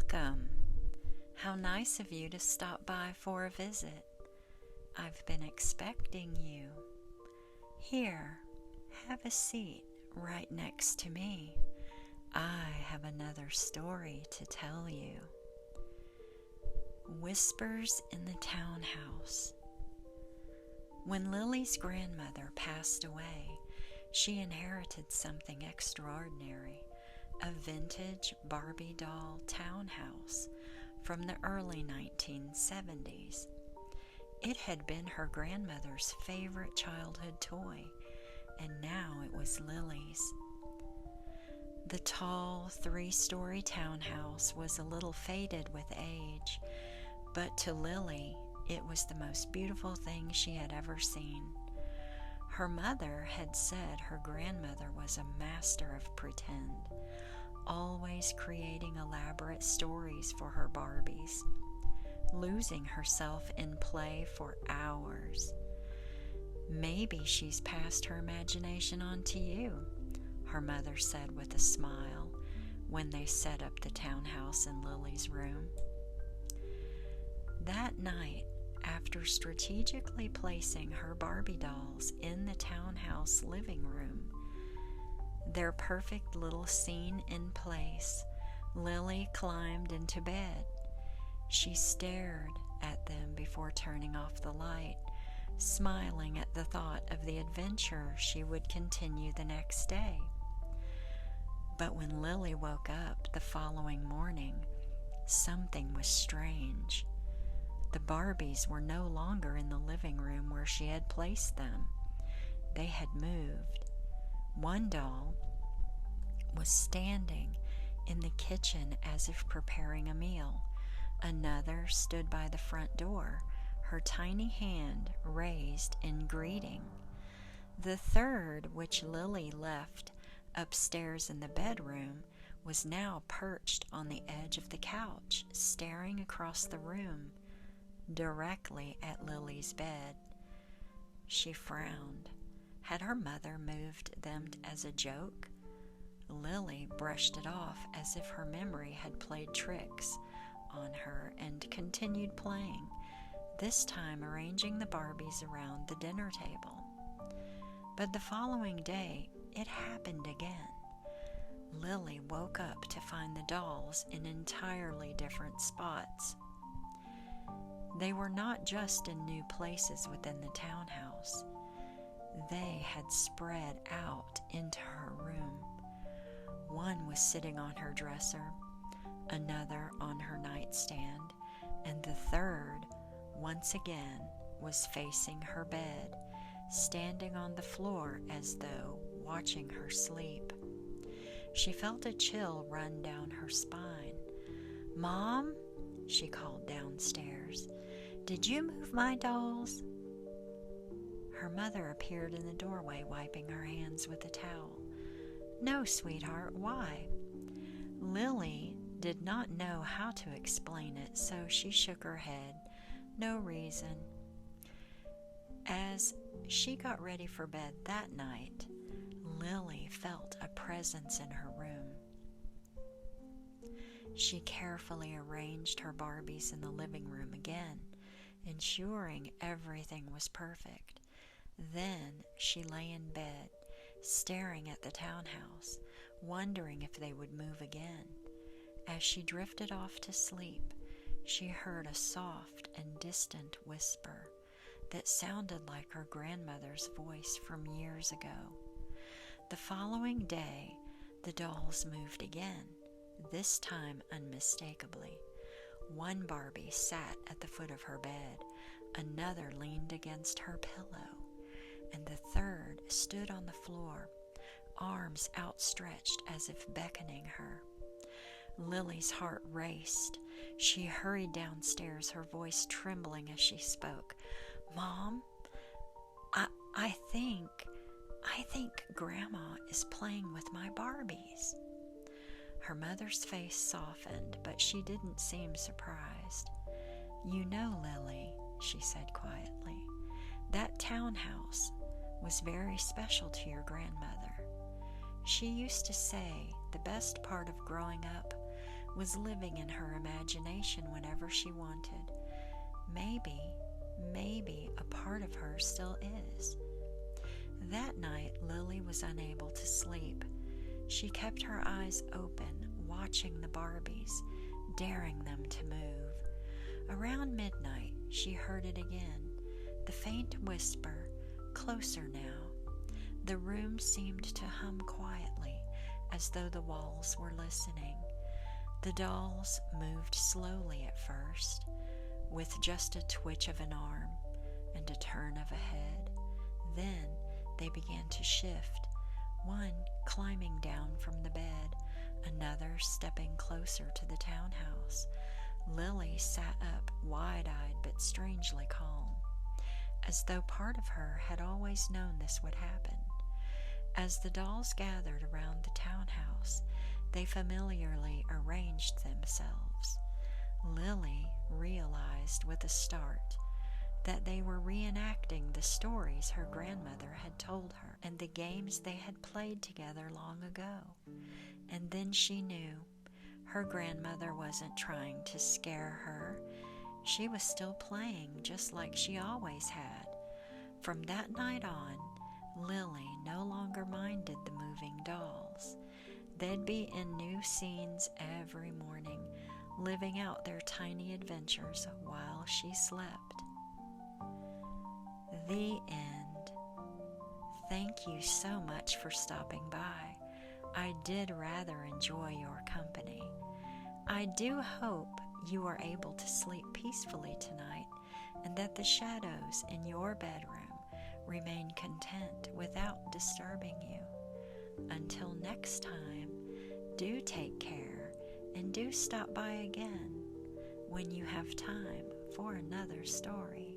Welcome. How nice of you to stop by for a visit. I've been expecting you. Here, have a seat right next to me. I have another story to tell you. Whispers in the Townhouse. When Lily's grandmother passed away, she inherited something extraordinary, a vintage Barbie doll townhouse from the early 1970s. It had been her grandmother's favorite childhood toy, and now it was Lily's. The tall, three-story townhouse was a little faded with age, but to Lily, it was the most beautiful thing she had ever seen. Her mother had said her grandmother was a master of pretend, always creating elaborate stories for her Barbies, losing herself in play for hours. Maybe she's passed her imagination on to you, her mother said with a smile when they set up the townhouse in Lily's room. That night, after strategically placing her Barbie dolls in the townhouse living room, their perfect little scene in place, Lily climbed into bed. She stared at them before turning off the light, smiling at the thought of the adventure she would continue the next day. But when Lily woke up the following morning, something was strange. The Barbies were no longer in the living room where she had placed them. They had moved. One doll was standing in the kitchen as if preparing a meal. Another stood by the front door, her tiny hand raised in greeting. The third, which Lily left upstairs in the bedroom, was now perched on the edge of the couch, staring across the room directly at Lily's bed. She frowned. Had her mother moved them as a joke? Lily brushed it off as if her memory had played tricks on her and continued playing, this time arranging the Barbies around the dinner table. But the following day, it happened again. Lily woke up to find the dolls in entirely different spots. They were not just in new places within the townhouse. They had spread out into her room. One was sitting on her dresser, another on her nightstand, and the third, once again, was facing her bed, standing on the floor as though watching her sleep. She felt a chill run down her spine. "Mom?" she called downstairs. "Did you move my dolls?" Her mother appeared in the doorway, wiping her hands with a towel. "No, sweetheart, why?" Lily did not know how to explain it, so she shook her head. No reason. As she got ready for bed that night, Lily felt a presence in her room. She carefully arranged her Barbies in the living room again, ensuring everything was perfect. Then she lay in bed, staring at the townhouse, wondering if they would move again. As she drifted off to sleep, she heard a soft and distant whisper that sounded like her grandmother's voice from years ago. The following day, the dolls moved again, this time unmistakably. One Barbie sat at the foot of her bed, another leaned against her pillow, and the third stood on the floor, arms outstretched as if beckoning her. Lily's heart raced. She hurried downstairs, her voice trembling as she spoke. "Mom, I think Grandma is playing with my Barbies." Her mother's face softened, but she didn't seem surprised. "You know, Lily," she said quietly, "that townhouse was very special to your grandmother. She used to say the best part of growing up was living in her imagination whenever she wanted. Maybe a part of her still is. That night, Lily was unable to sleep. She kept her eyes open, watching the Barbies, daring them to move. Around midnight, she heard it again, the faint whisper, closer now. The room seemed to hum quietly, as though the walls were listening. The dolls moved slowly at first, with just a twitch of an arm and a turn of a head. Then they began to shift, one climbing down from the bed, another stepping closer to the townhouse. Lily sat up, wide-eyed but strangely calm, as though part of her had always known this would happen. As the dolls gathered around the townhouse, they familiarly arranged themselves. Lily realized with a start that they were reenacting the stories her grandmother had told her and the games they had played together long ago. And then she knew her grandmother wasn't trying to scare her. She was still playing just like she always had. From that night on, Lily no longer minded the moving dolls. They'd be in new scenes every morning, living out their tiny adventures while she slept. The end. Thank you so much for stopping by. I did rather enjoy your company. I do hope you are able to sleep peacefully tonight and that the shadows in your bedroom remain content without disturbing you. Until next time, do take care and do stop by again when you have time for another story.